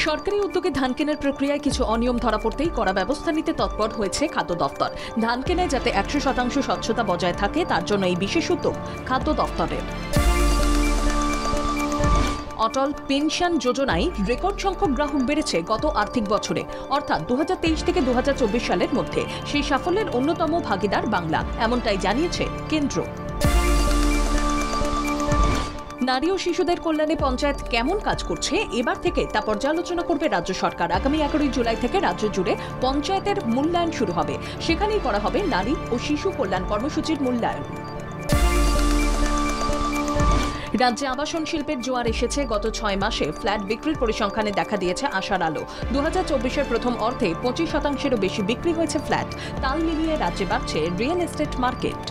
সরকারি উদ্যোগে ধান কেনার প্রক্রিয়ায় কিছু অনিয়ম ধরা পড়তেই কড়া ব্যবস্থা নিতে তৎপর হয়েছে খাদ্য দফতর। ধান কেনায় যাতে 100% স্বচ্ছতা বজায় থাকে তার জন্য এই বিশেষ উদ্যোগ খাদ্য দফতরের। অটল পেনশন যোজনায় রেকর্ড সংখ্যক গ্রাহক বেড়েছে গত আর্থিক বছরে, অর্থাৎ 2023 থেকে 2024 সালের মধ্যে। সেই সাফল্যের অন্যতম ভাগিদার বাংলা, এমনটাই জানিয়েছে কেন্দ্র। নারী ও শিশুদের কল্যাণে পঞ্চায়েত কেমন কাজ করছে এবার থেকে তা পর্যালোচনা করবে রাজ্য সরকার। আগামী 11 জুলাই থেকে রাজ্য জুড়ে পঞ্চায়েতের মূল্যায়ন শুরু হবে। সেখানেই করা হবে নারী ও শিশু কল্যাণ কর্মসূচির মূল্যায়ন। রাজ্যে আবাসন শিল্পের জোয়ার এসেছে। গত 6 মাসে ফ্ল্যাট বিক্রির পরিসংখ্যানে দেখা দিয়েছে আশার আলো। 2024-এর প্রথম অর্ধে 25%-এরও বেশি বিক্রি হয়েছে ফ্ল্যাট। তাল মিলিয়ে রাজ্যে বাড়ছে রিয়েল এস্টেট মার্কেট।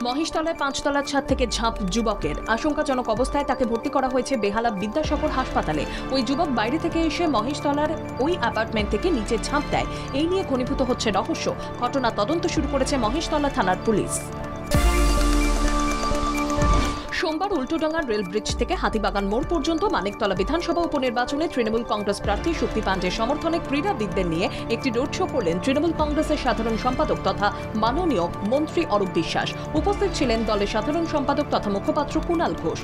মহেশতলায় 5 তলার ছাদ থেকে ঝাঁপ যুবকের। আশঙ্কাজনক অবস্থায় তাকে ভর্তি করা হয়েছে বেহালা বিদ্যাসাগর হাসপাতালে। ওই যুবক বাইরে থেকে এসে মহেশতলার ওই অ্যাপার্টমেন্ট থেকে নিচে ঝাঁপ দেয়। এই নিয়ে ঘনীভূত হচ্ছে রহস্য। ঘটনা তদন্ত শুরু করেছে মহেশতলা থানার পুলিশ। সোমবার উল্টোডাঙ্গার রেল ব্রিজ থেকে হাতিবাগান মোড় পর্যন্ত মানিকতলা বিধানসভা উপনির্বাচনে তৃণমূল কংগ্রেস প্রার্থী শক্তি পাণ্ডের সমর্থনে ক্রীড়াবিদদের নিয়ে একটি রোড শো করলেন তৃণমূল কংগ্রেসের সাধারণ সম্পাদক তথা মাননীয় মন্ত্রী অরূপ বিশ্বাস। উপস্থিত ছিলেন দলের সাধারণ সম্পাদক তথা মুখপাত্র কুণাল ঘোষ।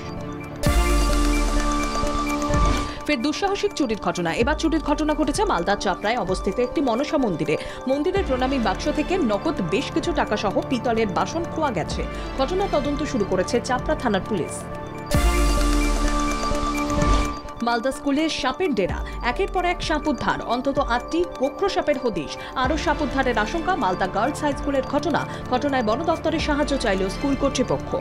ফের দুঃসাহসিক চুরির ঘটনা। এবার চুরির ঘটনা ঘটেছে মালদার চাপড়ায় অবস্থিত একটি মনসা মন্দিরে। মন্দিরের প্রণামী বাক্স থেকে নগদ বেশ কিছু টাকা সহ পিতলের বাসন খোয়া গেছে। ঘটনা তদন্ত শুরু করেছে চাপড়া থানার পুলিশ। মালদা স্কুলের সাপের ডেরা, একের পর এক সাপ উদ্ধার। অন্তত 8টি গোখরো সাপের হদিশ। আরও সাপ উদ্ধারের আশঙ্কা। মালদা গার্লস হাই স্কুলের ঘটনায় বন দফতরের সাহায্য চাইল স্কুল কর্তৃপক্ষ।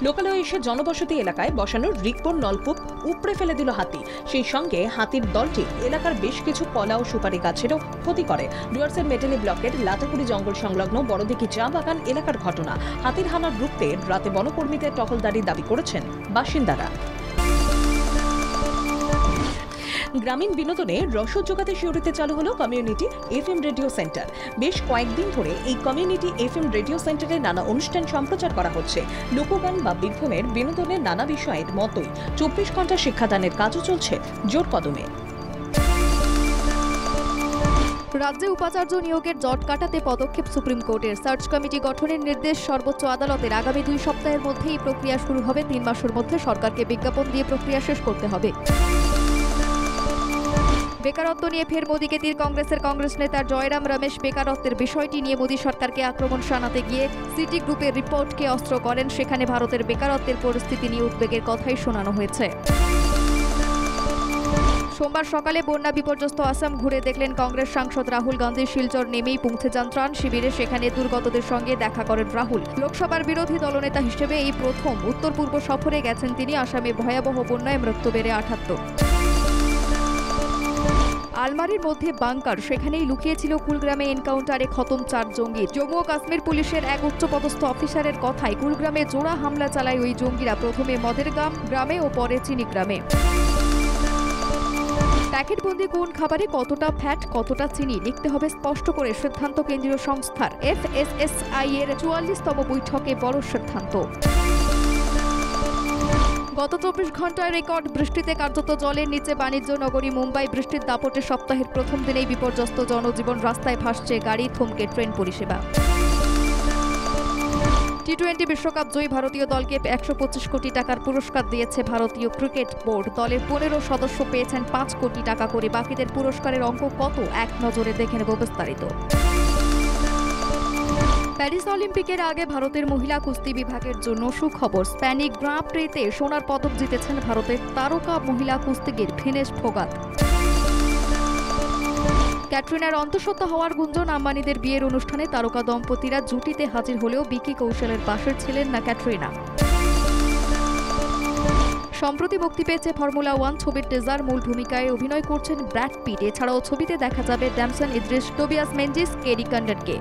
লোকালয়ে এসে জনবসতি এলাকায় বসানো রিকবোর নলকূপ উপড়ে ফেলে দিল হাতি। সেই সঙ্গে হাতির দলটি এলাকার বেশ কিছু কলা ও সুপারি গাছেরও ক্ষতি করে। ডুয়ার্সের মেটেলি ব্লকের লাটাকুড়ি জঙ্গল সংলগ্ন বড়দিঘি চা বাগান এলাকার ঘটনা। হাতির হানার রুখতে রাতে বনকর্মীদের টহলদারি দাবি করেছেন বাসিন্দারা। গ্রামীণ বিনোদনে রসদ যোগাতে শিউরিতে চালু হলো কমিউনিটি এফএম রেডিও সেন্টার। বেশ কয়েকদিন ধরে এই কমিউনিটি এফএম রেডিও সেন্টারে নানা অনুষ্ঠান সম্প্রচার করা হচ্ছে। লোকগান বা বীরভূমের বিনোদনের নানা বিষয়ের মতোই 24 ঘন্টা শিক্ষাদানের কাজও চলছে জোর কদমে। রাজ্যে উপাচার্য নিয়োগের জট কাটাতে পদক্ষেপ সুপ্রিম কোর্টের। সার্চ কমিটি গঠনের নির্দেশ সর্বোচ্চ আদালতের। আগামী 2 সপ্তাহের মধ্যে এই প্রক্রিয়া শুরু হবে। 3 মাসের মধ্যে সরকারকে বিজ্ঞাপন দিয়ে প্রক্রিয়া শেষ করতে হবে। বেকারত্ব নিয়ে ফের মোদীকে তীর কংগ্রেস নেতা জয়রাম রমেশ বেকারত্বের বিষয়টি নিয়ে মোদী সরকারকে আক্রমণ শানাতে গিয়ে সিটি গ্রুপের রিপোর্টকে অস্ত্র করেন। সেখানে ভারতের বেকারত্বের পরিস্থিতি নিয়ে উদ্বেগের কথাই শোনানো হয়েছে। সোমবার সকালে বন্যা বিপর্যস্ত আসাম ঘুরে দেখলেন কংগ্রেস সাংসদ রাহুল গান্ধী। শিলচর নেমেই পৌঁছে যান ত্রাণ শিবিরে। সেখানে দুর্গতদের সঙ্গে দেখা করেন রাহুল। লোকসভার বিরোধী দলনেতা হিসেবে এই প্রথম উত্তর পূর্ব সফরে গেছেন তিনি। আসামে ভয়াবহ বন্যায় মৃত্যু বেড়ে 78। আলমারির মধ্যে বাংকার, সেখানেই লুকিয়েছিল কুলগ্রামে এনকাউন্টারে খতম 4 জঙ্গি। জম্মু ও কাশ্মীর পুলিশের এক উচ্চপদস্থ অফিসারের কথায় কুলগ্রামে জোড়া হামলা চালায় ওই জঙ্গিরা। প্রথমে মদেরগাম গ্রামে ও পরে চিনি গ্রামে। প্যাকেটবন্দি কোন খাবারে কতটা ফ্যাট কতটা চিনি লিখতে হবে স্পষ্ট করে, সিদ্ধান্ত কেন্দ্রীয় সংস্থার। FSSAI এর 44তম বৈঠকে বড় সিদ্ধান্ত। গত 24 ঘন্টায় রেকর্ড বৃষ্টিতে কার্যত জলের নিচে বাণিজ্য নগরী মুম্বাই। বৃষ্টির দাপটে সপ্তাহের প্রথম দিনেই বিপর্যস্ত জনজীবন। রাস্তায় ভাসছে গাড়ি, থমকে ট্রেন পরিষেবা। T20 বিশ্বকাপ জয়ী ভারতীয় দলকে 125 কোটি টাকার পুরস্কার দিয়েছে ভারতীয় ক্রিকেট বোর্ড। দলের 15 সদস্য পেয়েছেন 5 কোটি টাকা করে। বাকিদের পুরস্কারের অঙ্ক কত এক নজরে দেখে নেব বিস্তারিত। প্যারিস অলিম্পিকের আগে ভারতের মহিলা কুস্তি বিভাগের জন্য সুখবর। স্প্যানিক গ্রাঁ প্রিতে সোনার পদক জিতেছেন ভারতের তারকা মহিলা কুস্তিগির ভিনেশ ফোগাত। ক্যাটরিনার অন্তঃসত্ত্বা হওয়ার গুঞ্জন। আম্বানিদের বিয়ের অনুষ্ঠানে তারকা দম্পতিরা জুটিতে হাজির হলেও বিকি কৌশলের পাশের ছিলেন না ক্যাটরিনা। সম্প্রতি মুক্তি পেয়েছে ফর্মুলা 1 ছবির টিজার। মূল ভূমিকায় অভিনয় করছেন ব্র্যাড পিট। এছাড়াও ছবিতে দেখা যাবে Damson Idris, Tobias Menzies, Kerry কন্ডনকে।